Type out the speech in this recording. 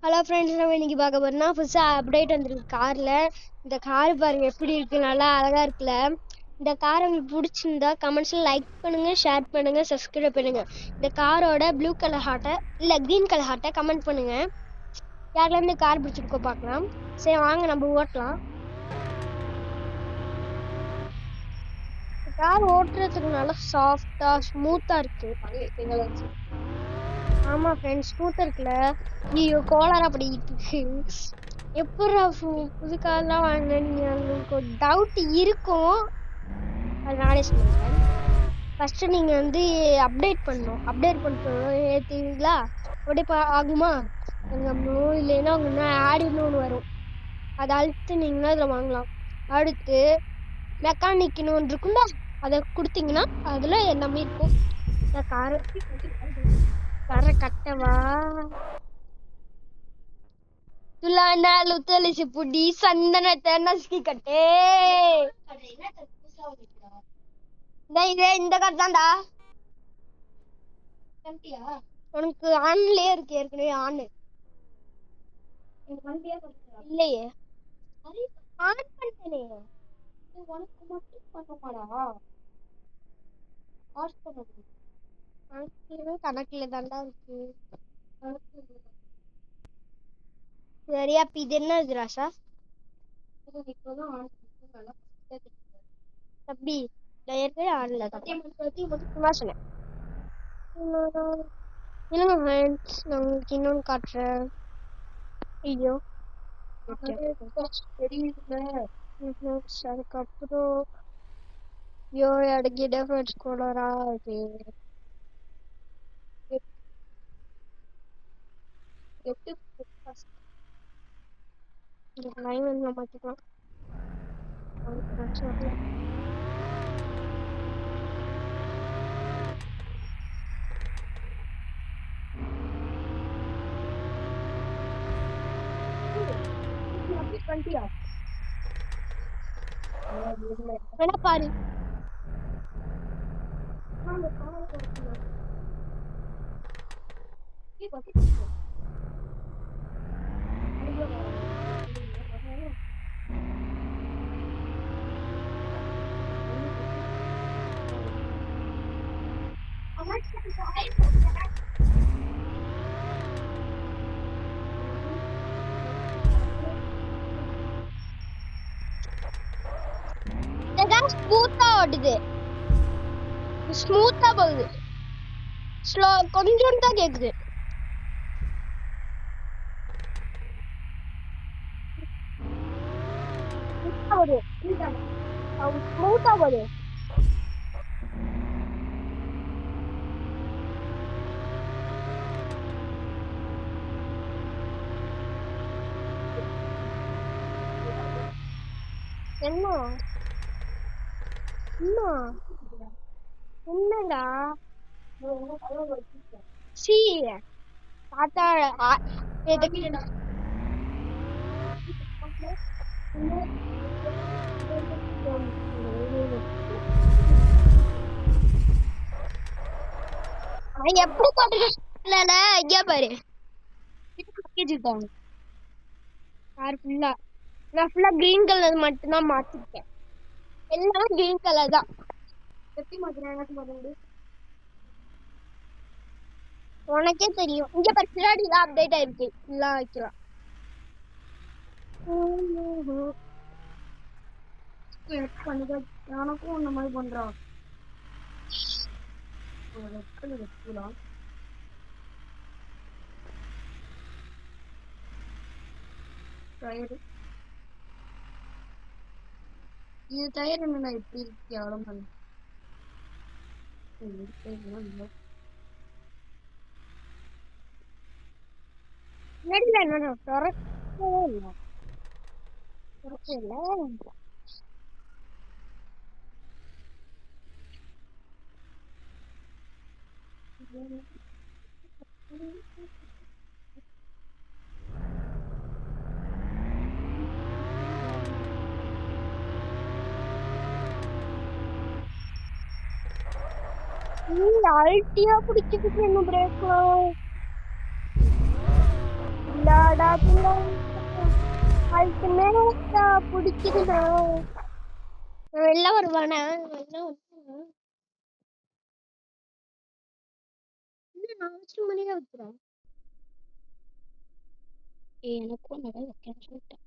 Hello friends, நம்ம இன்னைக்கு பார்க்க போறோம்னா புதுசாக அப்டேட் வந்திருக்கு காரில். இந்த கார் பாருங்க எப்படி இருக்கு, நல்லா அழகா இருக்குல்ல. இந்த கார் உங்களுக்கு பிடிச்சிருந்தா கமெண்ட்ஸில் லைக் பண்ணுங்க, ஷேர் பண்ணுங்க, சப்ஸ்கிரைப் பண்ணுங்க. இந்த காரோட ப்ளூ கலர் ஹார்ட்டை இல்லை க்ரீன் கலர் ஹார்ட்டை கமெண்ட் பண்ணுங்க. யாரெல்லாம் இந்த கார் பிடிச்சிருக்கோ பார்க்கலாம். சரி வாங்க நம்ம ஓட்டலாம். கார் ஓட்டுறதுக்கு நல்லா சாஃப்டா ஸ்மூத்தா இருக்கு. ஆமா ஃப்ரெண்ட்ஸ், ஸ்மூத்தா இருக்குல்ல. ஐயோ கோளாரா படிக்கிட்டு இருக்கு. எப்படா புது கார்லாம் வாங்கினீங்க? உங்களுக்கு ஒரு டவுட் இருக்கும், அது நானே சொல்லுவேன். ஃபர்ஸ்ட் நீங்க அப்டேட் பண்ணணும். அப்டேட் பண்ணிட்டு ஏற்றுவீங்களா? அப்படியே ஆகுமா? இல்லைன்னா உங்க ஆட் இன்னொன்று வரும், அதை அழுத்துனீங்கன்னா அதில் வாங்கலாம். அடுத்து மெக்கானிக்னு ஒன்று இருக்குல்ல, அதை கொடுத்தீங்கன்னா அதில் எல்லாமே இருக்கும். காரை கட்டவா? துளானாலு துளசி புடி சந்தனத்தை நசுக்கி கட்டே. இந்த கார் தான்டா. உனக்கு ஆன்லயே இருக்கு, ஏற்கனவே ஆன் இல்லையே. ஆன் பண்ணிட்டேனே. உனக்கு மட்டும் பண்ணுமாடா? ஆஃப் பண்ணது கணக்குல தாண்டா இருக்கு. சரி, அப்ப இது என்ன ராசா? தம்பி, நான் ஏற்கனவே ஆன்ல தான் சொன்னேன். இல்லைங்க ஃப்ரெண்ட்ஸ், நான் உங்களுக்கு இன்னொன்று காட்டுறேன். ஐயோ அதுக்கப்புறம் ஐயோ இடக்கிட்ட ஃப்ரெண்ட்ஸ் கோளரா இருக்கு. லைன் வந்து மாற்றிக்கலாம். வேணா பாரு. ஸ்மூத்தா ஓடுது, ஸ்மூத்தா போகுது. ஸ்லோ கொஞ்சம் தான் கேக்குது. ஸ்மூத்தா போகுது. என்ன என்னடா சி தாத்தா எப்படி போட்டு ஐயா பாரு. கார் ஃபுல்லா நான் ஃபுல்லா கிரீன் கலர் மட்டும் தான் மாத்திருக்கேன். எல்லாம் கிரீன் கலர் தான். உனக்கே தெரியும். இங்க பாரு, பின்னாடி தான் அப்டேட் ஆயிருக்கு. எல்லாம் வைக்கலாம். எனக்கும் இந்த மாதிரி பண்றான். இது டயர் என்ன எப்படி இருக்கு? அவ்வளவு பண்ணு. என்ன திறக்கவே இல்லை. அல்ட்டியா பிடிச்சிட்டு என்ன பிரேக் இல்லடா. படாதுல்ல அதுக்கு மேல பிடிக்குதுண்ணா வெளில வருவானா வெளில வருவானா? இல்ல நான் அவசரம் பண்ணியே வைக்கிறேன் எனக்கும் நிறைய வைக்கிறேன் சொல்லிட்டேன்